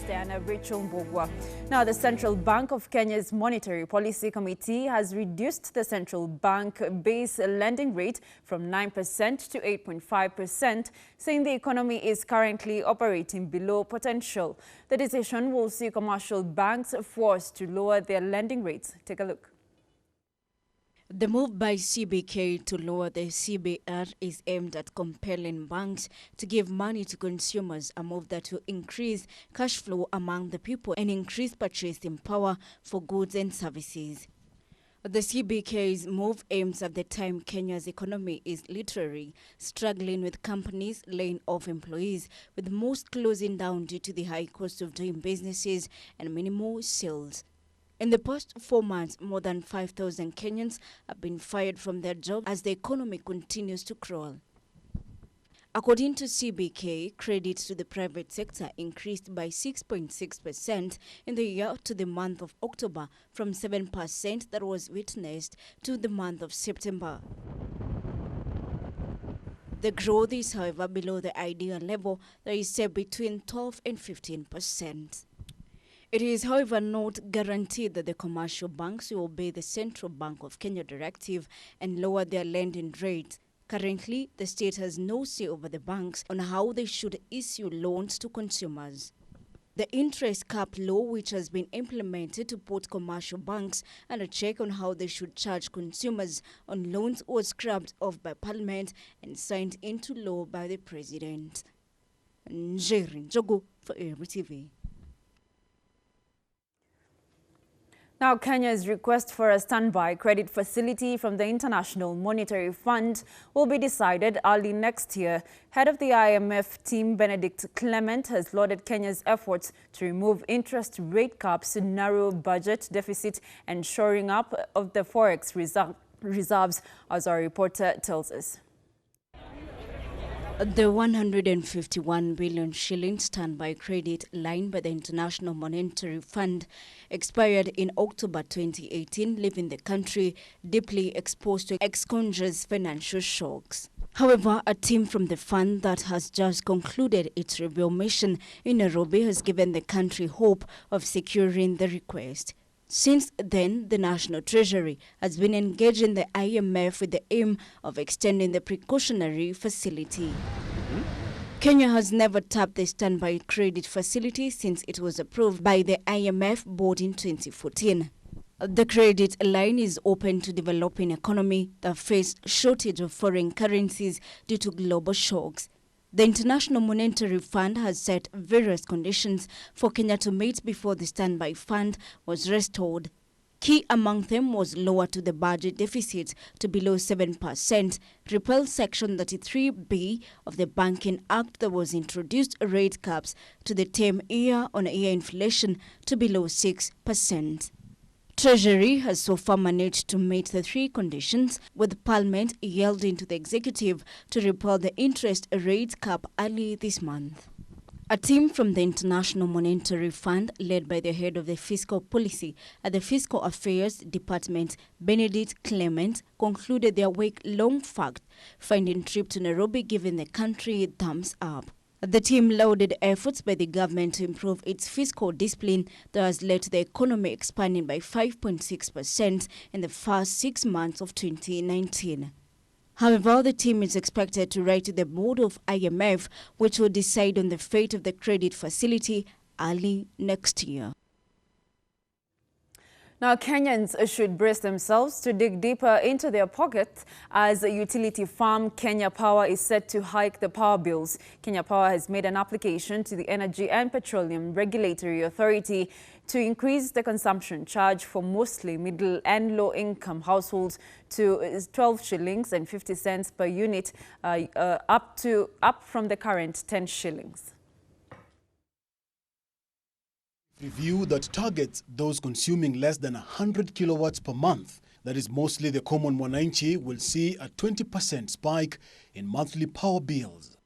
Diana Rachel Mbogwa. Now, the Central Bank of Kenya's Monetary Policy Committee has reduced the central bank base lending rate from 9% to 8.5%, saying the economy is currently operating below potential. The decision will see commercial banks forced to lower their lending rates. Take a look. The move by CBK to lower the CBR is aimed at compelling banks to give money to consumers, a move that will increase cash flow among the people and increase purchasing power for goods and services. The CBK's move aims at the time Kenya's economy is literally struggling, with companies laying off employees, with most closing down due to the high cost of doing businesses and minimal sales. In the past 4 months, more than 5,000 Kenyans have been fired from their jobs as the economy continues to crawl. According to CBK, credit to the private sector increased by 6.6% in the year to the month of October, from 7% that was witnessed to the month of September. The growth is, however, below the ideal level that is set between 12 and 15%. It is, however, not guaranteed that the commercial banks will obey the Central Bank of Kenya directive and lower their lending rates. Currently, the state has no say over the banks on how they should issue loans to consumers. The interest cap law, which has been implemented to put commercial banks under check on how they should charge consumers on loans, was scrubbed off by Parliament and signed into law by the President. Njeri Njogu for Every TV. Now, Kenya's request for a standby credit facility from the International Monetary Fund will be decided early next year. Head of the IMF team, Benedict Clement, has lauded Kenya's efforts to remove interest rate caps, narrow budget deficit, and shoring up of the forex reserves, as our reporter tells us. The 151 billion shilling standby credit line by the International Monetary Fund expired in October 2018, leaving the country deeply exposed to ex-Congress financial shocks. However, a team from the fund that has just concluded its review mission in Nairobi has given the country hope of securing the request. Since then, the National Treasury has been engaging the IMF with the aim of extending the precautionary facility. Kenya has never tapped the standby credit facility since it was approved by the IMF board in 2014. The credit line is open to developing economy that face shortage of foreign currencies due to global shocks. The International Monetary Fund has set various conditions for Kenya to meet before the standby fund was restored. Key among them was lower to the budget deficit to below 7%, repeal Section 33B of the Banking Act that was introduced rate caps to the term year-on-year inflation to below 6%. Treasury has so far managed to meet the three conditions, with Parliament yielding to the executive to repeal the interest rate cap early this month. A team from the International Monetary Fund, led by the head of the fiscal policy at the Fiscal Affairs Department, Benedict Clement, concluded their week-long fact-finding trip to Nairobi, giving the country a thumbs up. The team lauded efforts by the government to improve its fiscal discipline that has led to the economy expanding by 5.6% in the first 6 months of 2019. However, the team is expected to write to the board of IMF, which will decide on the fate of the credit facility early next year. Now, Kenyans should brace themselves to dig deeper into their pockets as utility firm Kenya Power is set to hike the power bills. Kenya Power has made an application to the Energy and Petroleum Regulatory Authority to increase the consumption charge for mostly middle and low-income households to 12 shillings and 50 cents per unit, up from the current 10 shillings. Review that targets those consuming less than 100 kilowatts per month, that is mostly the common mwananchi, will see a 20% spike in monthly power bills.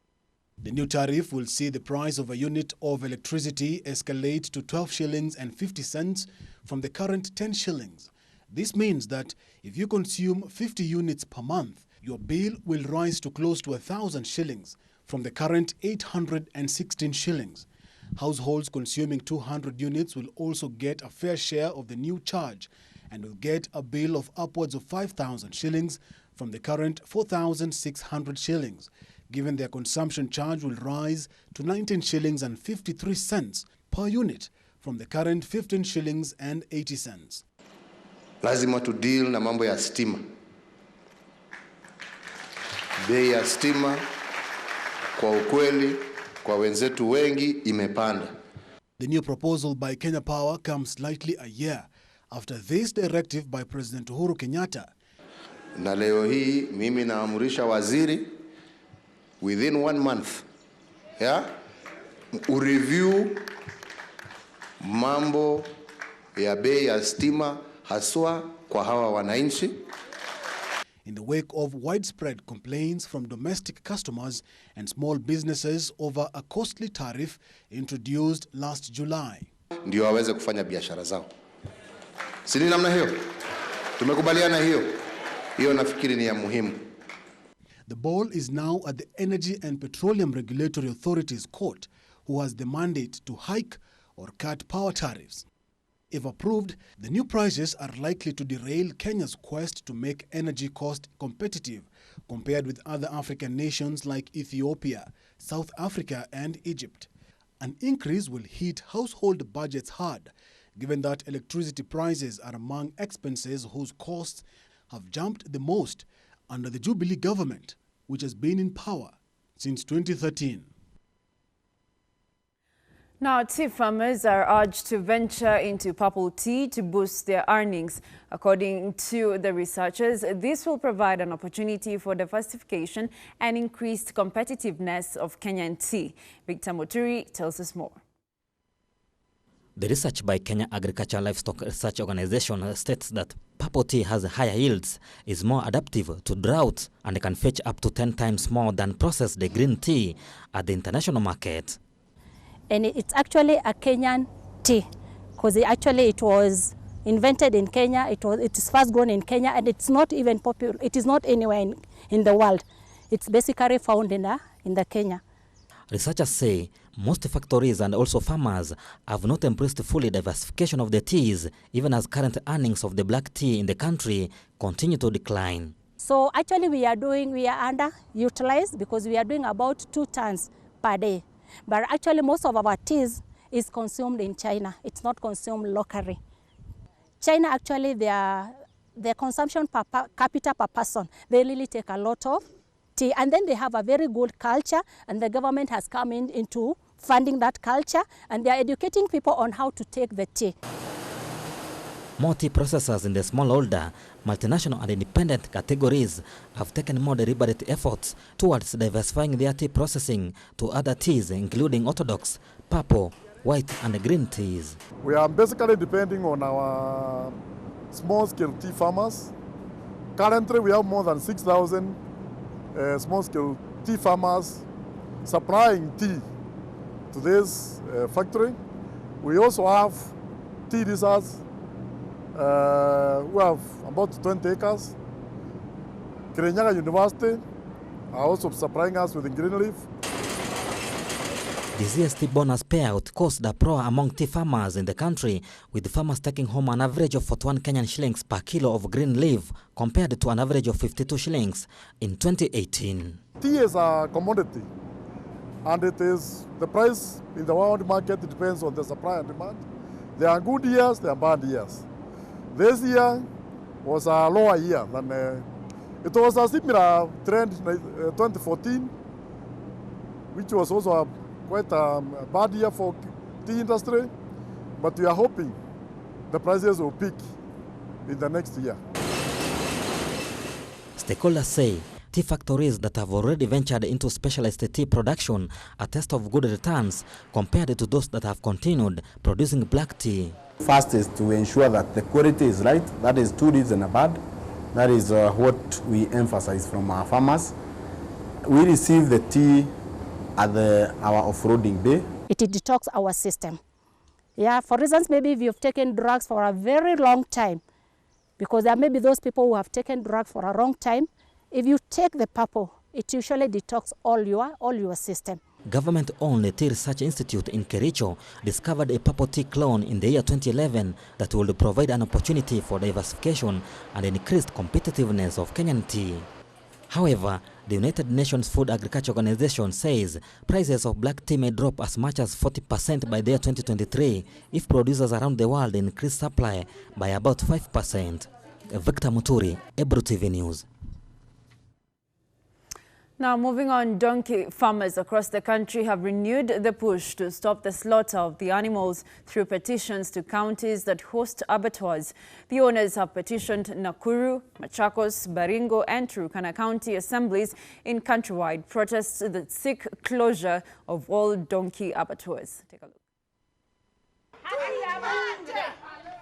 The new tariff will see the price of a unit of electricity escalate to 12 shillings and 50 cents from the current 10 shillings. This means that if you consume 50 units per month, your bill will rise to close to 1,000 shillings from the current 816 shillings. Households consuming 200 units will also get a fair share of the new charge and will get a bill of upwards of 5,000 shillings from the current 4,600 shillings, given their consumption charge will rise to 19 shillings and 53 cents per unit from the current 15 shillings and 80 cents. Lazima to deal na mambo ya stima. Bei ya stima kwa ukweli kwa wenzetu wengi imepanda. The new proposal by Kenya Power comes slightly a year after this directive by President Uhuru Kenyatta. Na leo hii mimi naamrisha waziri within 1 month ureview mambo ya bei ya stima haswa kwa hawa wananchi. In the wake of widespread complaints from domestic customers and small businesses over a costly tariff introduced last July. Ndio waweze kufanya biashara zao. Si ni namna hiyo? Tumekubaliana hiyo. Hiyo nafikiri ni ya muhimu. The ball is now at the Energy and Petroleum Regulatory Authority's court, who has the mandate to hike or cut power tariffs. If approved, the new prices are likely to derail Kenya's quest to make energy cost competitive compared with other African nations like Ethiopia, South Africa, and Egypt. An increase will hit household budgets hard, given that electricity prices are among expenses whose costs have jumped the most under the Jubilee government, which has been in power since 2013. Now, tea farmers are urged to venture into purple tea to boost their earnings. According to the researchers, this will provide an opportunity for diversification and increased competitiveness of Kenyan tea. Victor Moturi tells us more. The research by Kenya Agriculture Livestock Research Organization states that purple tea has higher yields, is more adaptive to drought, and can fetch up to 10 times more than processed green tea at the international market. And it's actually a Kenyan tea, because it was invented in Kenya. It is first grown in Kenya, and it's not even popular. It is not anywhere in the world. It's basically found in the Kenya. Researchers say most factories and also farmers have not embraced fully diversification of the teas, even as current earnings of the black tea in the country continue to decline. So actually we are underutilized, because we are doing about 2 tons per day. But actually most of our teas is consumed in China. It's not consumed locally. China actually, their consumption per capita per person, they really take a lot of tea. And then they have a very good culture, and the government has come into funding that culture, and they are educating people on how to take the tea. More tea processors in the smallholder, multinational and independent categories have taken more deliberate efforts towards diversifying their tea processing to other teas, including orthodox, purple, white and green teas. We are basically depending on our small-scale tea farmers. Currently, we have more than 6,000 small-scale tea farmers supplying tea to this factory. We also have tea research. We have about 20 acres. Kenyan University are also supplying us with green leaf. The GST bonus payout caused a uproar among tea farmers in the country, with farmers taking home an average of 41 Kenyan shillings per kilo of green leaf, compared to an average of 52 shillings in 2018. Tea is a commodity, and it is the price in the world market depends on the supply and demand. There are good years, there are bad years. This year was a lower year than it was a similar trend in 2014, which was also quite a bad year for tea industry, but we are hoping the prices will peak in the next year. Stakeholders say tea factories that have already ventured into specialized tea production attest of good returns compared to those that have continued producing black tea. First is to ensure that the quality is right. That is 2 days and a bad. That is what we emphasize from our farmers. We receive the tea at our off-roading bay. It detox our system. Yeah, for reasons maybe if you've taken drugs for a very long time, because there may be those people who have taken drugs for a long time. If you take the purple, it usually detox all your system. Government-owned Tea Research Institute in Kericho discovered a purple tea clone in the year 2011 that will provide an opportunity for diversification and increased competitiveness of Kenyan tea. However, the United Nations Food Agriculture Organization says prices of black tea may drop as much as 40% by the year 2023 if producers around the world increase supply by about 5%. Victor Muturi, Ebru TV News. Now, moving on, donkey farmers across the country have renewed the push to stop the slaughter of the animals through petitions to counties that host abattoirs. The owners have petitioned Nakuru, Machakos, Baringo and Turkana County assemblies in countrywide protests that seek closure of all donkey abattoirs. Take a look.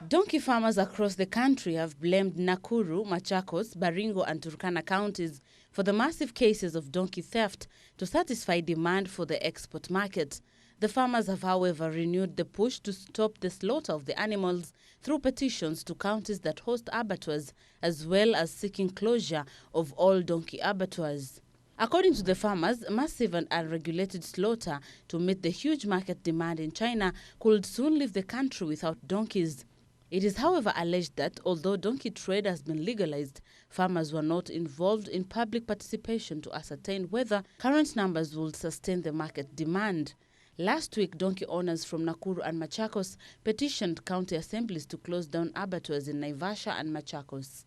Donkey farmers across the country have blamed Nakuru, Machakos, Baringo and Turkana counties for the massive cases of donkey theft to satisfy demand for the export market. The farmers have, however, renewed the push to stop the slaughter of the animals through petitions to counties that host abattoirs, as well as seeking closure of all donkey abattoirs. According to the farmers, massive and unregulated slaughter to meet the huge market demand in China could soon leave the country without donkeys. It is, however, alleged that although donkey trade has been legalized, farmers were not involved in public participation to ascertain whether current numbers will sustain the market demand. Last week, donkey owners from Nakuru and Machakos petitioned county assemblies to close down abattoirs in Naivasha and Machakos.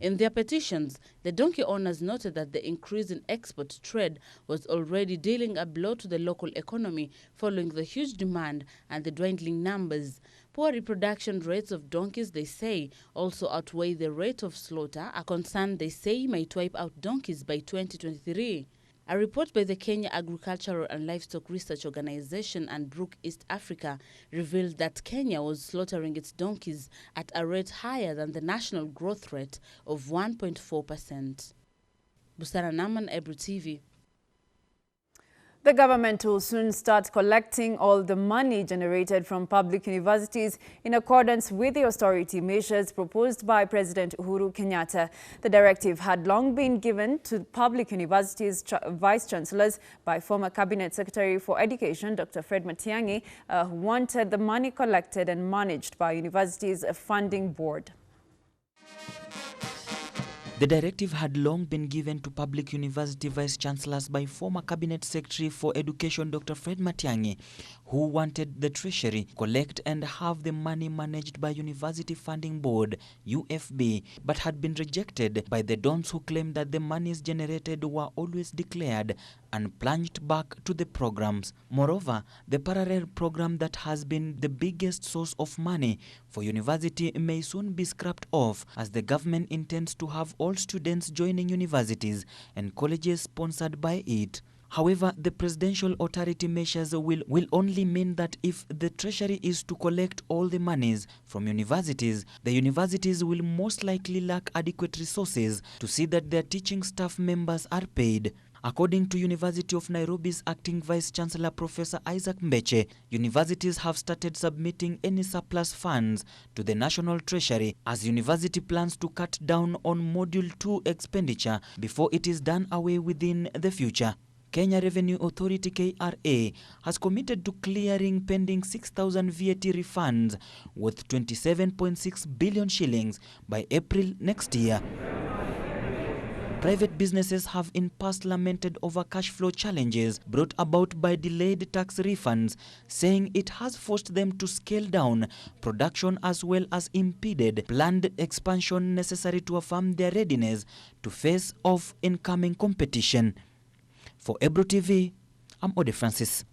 In their petitions, the donkey owners noted that the increase in export trade was already dealing a blow to the local economy following the huge demand and the dwindling numbers. Poor reproduction rates of donkeys, they say, also outweigh the rate of slaughter, a concern they say might wipe out donkeys by 2023. A report by the Kenya Agricultural and Livestock Research Organization and Brook East Africa revealed that Kenya was slaughtering its donkeys at a rate higher than the national growth rate of 1.4%. Busara Naman, Ebru TV. The government will soon start collecting all the money generated from public universities in accordance with the austerity measures proposed by President Uhuru Kenyatta. The directive had long been given to public universities' vice-chancellors by former Cabinet Secretary for Education, Dr. Fred Matiang'i, who wanted the money collected and managed by universities' funding board. The directive had long been given to public university vice-chancellors by former Cabinet Secretary for Education Dr. Fred Matiang'i, who wanted the Treasury collect and have the money managed by University Funding Board, UFB, but had been rejected by the dons who claimed that the monies generated were always declared and plunged back to the programs. Moreover, the parallel program that has been the biggest source of money for university may soon be scrapped off, as the government intends to have all students joining universities and colleges sponsored by it. However, the presidential authority measures will only mean that if the Treasury is to collect all the monies from universities, the universities will most likely lack adequate resources to see that their teaching staff members are paid. According to University of Nairobi's acting vice-chancellor Professor Isaac Mbeche, universities have started submitting any surplus funds to the National Treasury as university plans to cut down on Module 2 expenditure before it is done away within the future. Kenya Revenue Authority KRA has committed to clearing pending 6,000 VAT refunds worth 27.6 billion shillings by April next year. Private businesses have in past lamented over cash flow challenges brought about by delayed tax refunds, saying it has forced them to scale down production as well as impeded planned expansion necessary to affirm their readiness to face off incoming competition. For Ebru TV, I'm Ode Francis.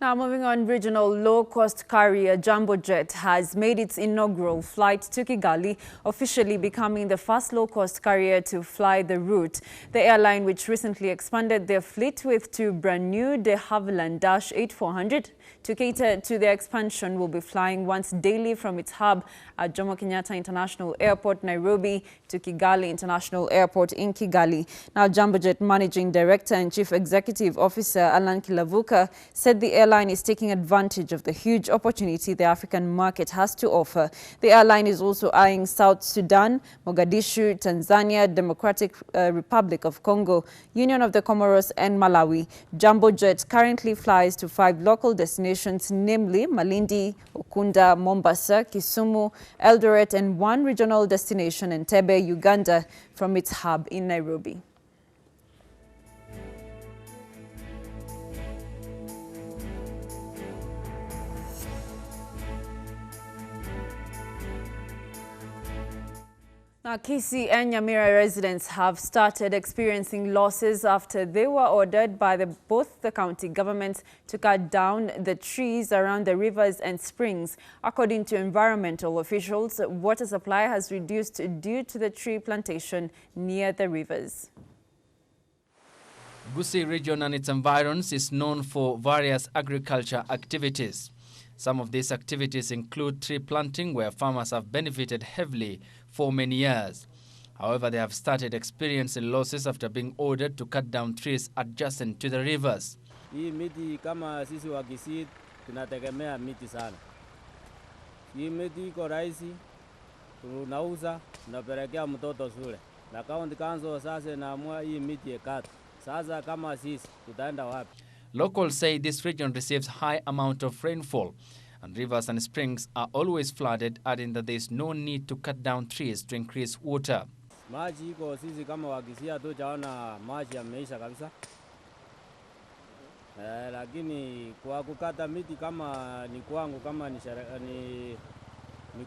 Now, moving on, regional low-cost carrier Jumbo Jet has made its inaugural flight to Kigali, officially becoming the first low-cost carrier to fly the route. The airline, which recently expanded their fleet with two brand-new de Havilland Dash 8400 to cater to the expansion, will be flying once daily from its hub at Jomo Kenyatta International Airport, Nairobi, to Kigali International Airport in Kigali. Now, Jumbo Jet Managing Director and Chief Executive Officer Alan Kilavuka said the airline airline is taking advantage of the huge opportunity the African market has to offer. The airline is also eyeing South Sudan, Mogadishu, Tanzania, Democratic Republic of Congo, Union of the Comoros, and Malawi. Jumbo Jet currently flies to 5 local destinations, namely Malindi, Ukunda, Mombasa, Kisumu, Eldoret, and 1 regional destination, Entebbe, Uganda, from its hub in Nairobi. Now, Kisii and Nyamira residents have started experiencing losses after they were ordered by both the county governments to cut down the trees around the rivers and springs. According to environmental officials, water supply has reduced due to the tree plantation near the rivers. Gusii region and its environs is known for various agriculture activities. Some of these activities include tree planting, where farmers have benefited heavily for many years. However, they have started experiencing losses after being ordered to cut down trees adjacent to the rivers. Hii miti kama sisi wa Kisii tunategemea miti sana. Hii miti iko rahisi, tunauza, tunapelekea mtoto shule. Na county council sasa inaamua hii miti ikatwe. Sasa kama sisi tutaenda wapi? Locals say this region receives high amount of rainfall, and rivers and springs are always flooded, adding that there is no need to cut down trees to increase water. Maji iko sisi kama wa Kisii hatujaona maji yameisha kabisa. Lakini kwa kukata miti kama ni kwangu, kama ni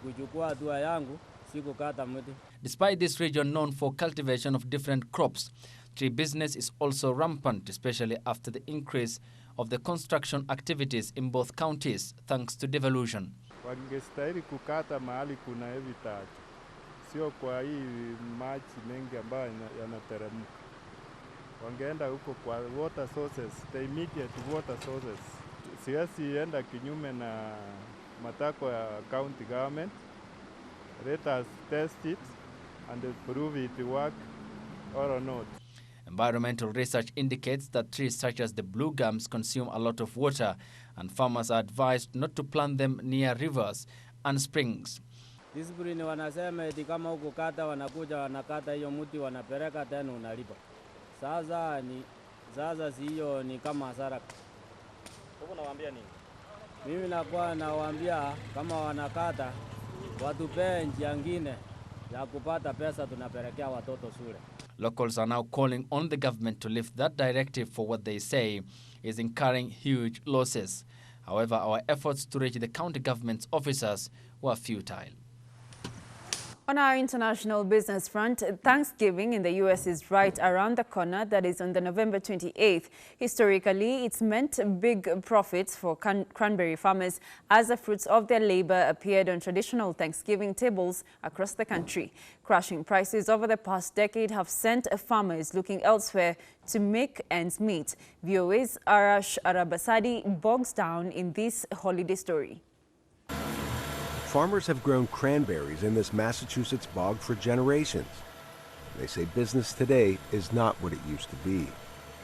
kuchukua hatua yangu, si kukata miti. Despite this region known for cultivation of different crops, tree business is also rampant, especially after the increase of the construction activities in both counties, thanks to devolution. Wangestahili kukata mahali kuna habitat, sio kwa hii maji mengi ambayo yanateremka. Wangeenda huko kwa water sources, the immediate water sources. Siasi enda kinyume na matako ya county government. Let us test it and prove it work or not. Environmental research indicates that trees such as the blue gums consume a lot of water, and farmers are advised not to plant them near rivers and springs. Discipline wanasema eti kama huko kata wanakuja wanakata hiyo mti wanapeleka tena unalipa. Sasa si hiyo ni kama hasara. Huko nawaambia nini? Mimi nawaambia kama wanakata watupe njia nyingine ya kupata pesa tunapelekea watoto shule. Locals are now calling on the government to lift that directive for what they say is incurring huge losses. However, our efforts to reach the county government's officers were futile. On our international business front, Thanksgiving in the U.S. is right around the corner. That is on the November 28th. Historically, it's meant big profits for cranberry farmers as the fruits of their labor appeared on traditional Thanksgiving tables across the country. Crashing prices over the past decade have sent farmers looking elsewhere to make ends meet. VOA's Arash Arabasadi bogs down in this holiday story. Farmers have grown cranberries in this Massachusetts bog for generations. They say business today is not what it used to be.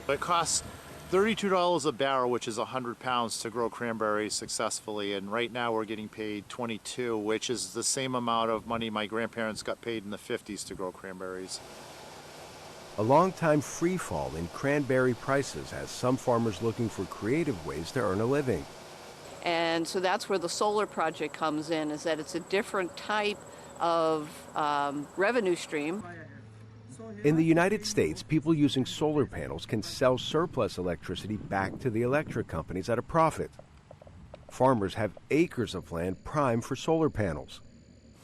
It costs $32 a barrel, which is 100 pounds, to grow cranberries successfully. And right now we're getting paid $22, which is the same amount of money my grandparents got paid in the 50s to grow cranberries. A long-time free fall in cranberry prices has some farmers looking for creative ways to earn a living. And so that's where the solar project comes in, is that it's a different type of revenue stream. In the United States, people using solar panels can sell surplus electricity back to the electric companies at a profit. Farmers have acres of land prime for solar panels.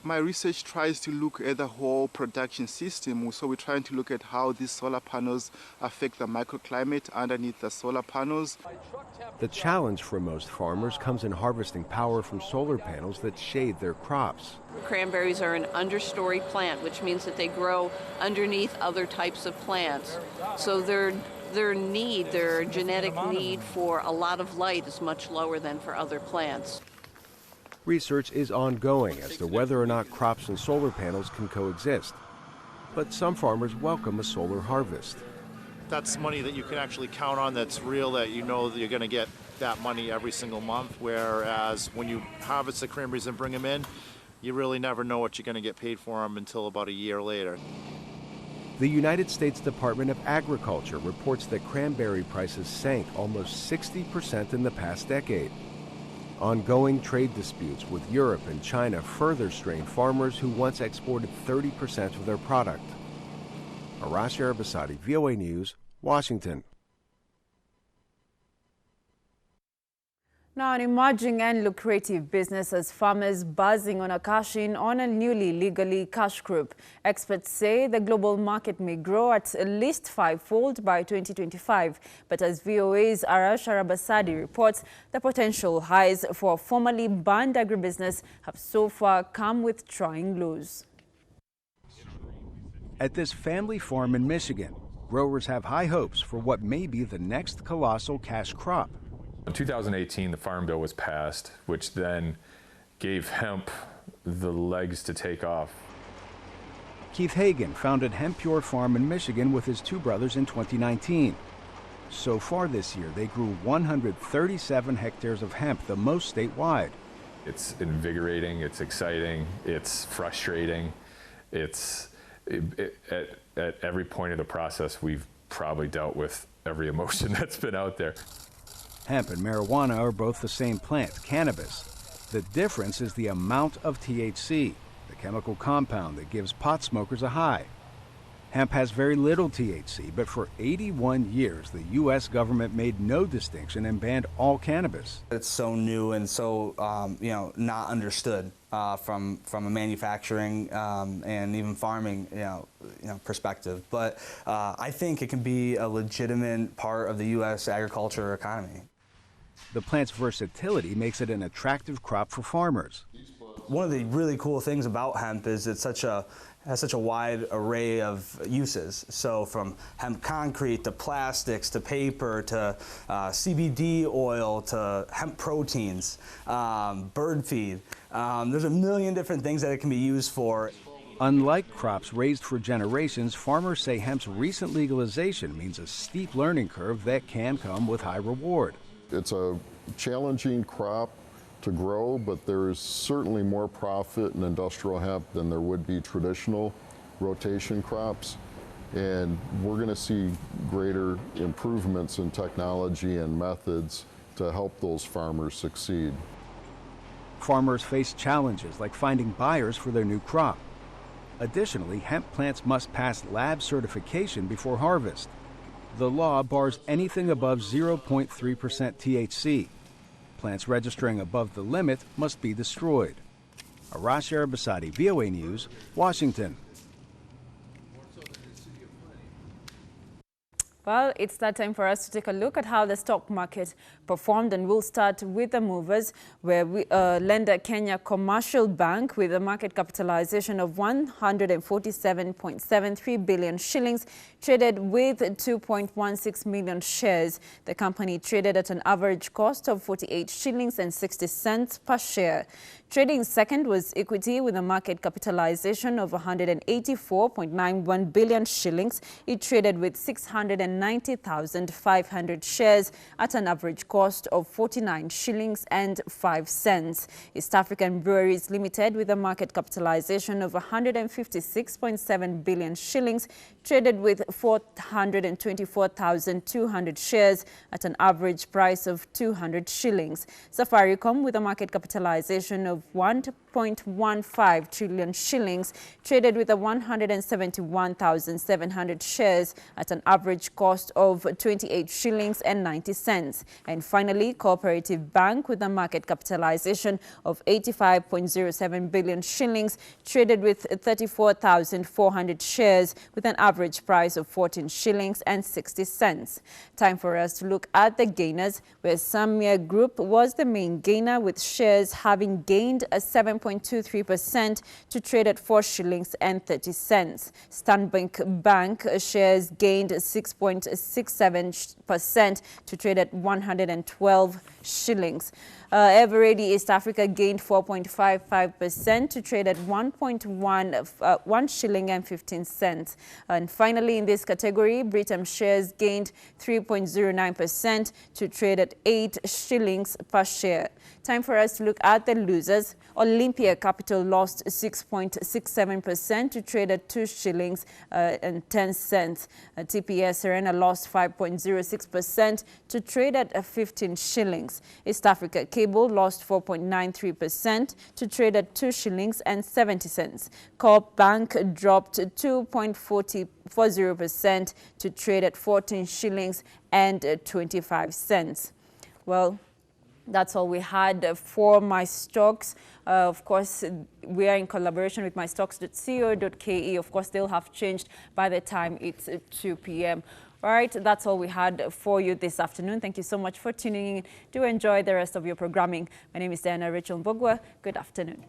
My research tries to look at the whole production system. So we're trying to look at how these solar panels affect the microclimate underneath the solar panels. The challenge for most farmers comes in harvesting power from solar panels that shade their crops. Cranberries are an understory plant, which means that they grow underneath other types of plants. So their genetic need for a lot of light is much lower than for other plants. Research is ongoing as to whether or not crops and solar panels can coexist. But some farmers welcome a solar harvest. That's money that you can actually count on, that's real, that you know that you're going to get that money every single month, whereas when you harvest the cranberries and bring them in, you really never know what you're going to get paid for them until about a year later. The United States Department of Agriculture reports that cranberry prices sank almost 60% in the past decade. Ongoing trade disputes with Europe and China further strain farmers who once exported 30% of their product. Arash Arabasadi, VOA News, Washington. Now, an emerging and lucrative business as farmers buzzing on a cash-in on a newly legally cash crop. Experts say the global market may grow at least fivefold by 2025. But as VOA's Arash Arabasadi reports, the potential highs for formerly banned agribusiness have so far come with trying lows. At this family farm in Michigan, growers have high hopes for what may be the next colossal cash crop. In 2018, the Farm Bill was passed, which then gave hemp the legs to take off. Keith Hagan founded Hemp Pure Farm in Michigan with his two brothers in 2019. So far this year, they grew 137 hectares of hemp, the most statewide. It's invigorating, it's exciting, it's frustrating. At every point of the process, we've probably dealt with every emotion that's been out there. Hemp and marijuana are both the same plant, cannabis. The difference is the amount of THC, the chemical compound that gives pot smokers a high. Hemp has very little THC, but for 81 years, the U.S. government made no distinction and banned all cannabis. It's so new and so, not understood from a manufacturing and even farming, perspective. But I think it can be a legitimate part of the U.S. agriculture economy. The plant's versatility makes it an attractive crop for farmers. One of the really cool things about hemp is it's has such a wide array of uses. So from hemp concrete to plastics to paper to CBD oil to hemp proteins, bird feed. There's a million different things that it can be used for. Unlike crops raised for generations, farmers say hemp's recent legalization means a steep learning curve that can come with high reward. It's a challenging crop to grow, but there is certainly more profit in industrial hemp than there would be traditional rotation crops. And we're going to see greater improvements in technology and methods to help those farmers succeed. Farmers face challenges like finding buyers for their new crop. Additionally, hemp plants must pass lab certification before harvest. The law bars anything above 0.3% THC. Plants registering above the limit must be destroyed. Arash Arabasadi, VOA News, Washington. Well, it's that time for us to take a look at how the stock market performed, and we'll start with the movers, where lender Kenya Commercial Bank, with a market capitalization of 147.73 billion shillings, traded with 2.16 million shares. The company traded at an average cost of 48 shillings and 60 cents per share. Trading second was Equity, with a market capitalization of 184.91 billion shillings. It traded with 690,500 shares at an average cost of 49 shillings and 5 cents. East African Breweries Limited, with a market capitalization of 156.7 billion shillings, traded with 424,200 shares at an average price of 200 shillings. Safaricom, with a market capitalization of 1.15 trillion shillings, traded with 171,700 shares at an average cost of 28 shillings and 90 cents. And finally, Cooperative Bank, with a market capitalization of 85.07 billion shillings, traded with 34,400 shares with an average price of 14 shillings and 60 cents. Time for us to look at the gainers, where Samia Group was the main gainer, with shares having gained a 7.23% to trade at 4 shillings and 30 cents. Stanbic Bank shares gained 6. 0.67% to trade at 112 shillings. Eveready East Africa gained 4.55% to trade at 1 shilling and 15 cents. And finally, in this category, Britam shares gained 3.09% to trade at 8 shillings per share. Time for us to look at the losers. Olympia Capital lost 6.67% to trade at 2 shillings and 10 cents. TPS Serena lost 5.06% to trade at 15 shillings. East Africa Cable lost 4.93% to trade at 2 shillings and 70 cents. Coop Bank dropped 2.40% to trade at 14 shillings and 25 cents. Well, that's all we had for My Stocks. Of course, we are in collaboration with mystocks.co.ke. Of course, they'll have changed by the time it's 2 p.m. All right, that's all we had for you this afternoon. Thank you so much for tuning in. Do enjoy the rest of your programming. My name is Diana Rachel Mbogwa. Good afternoon.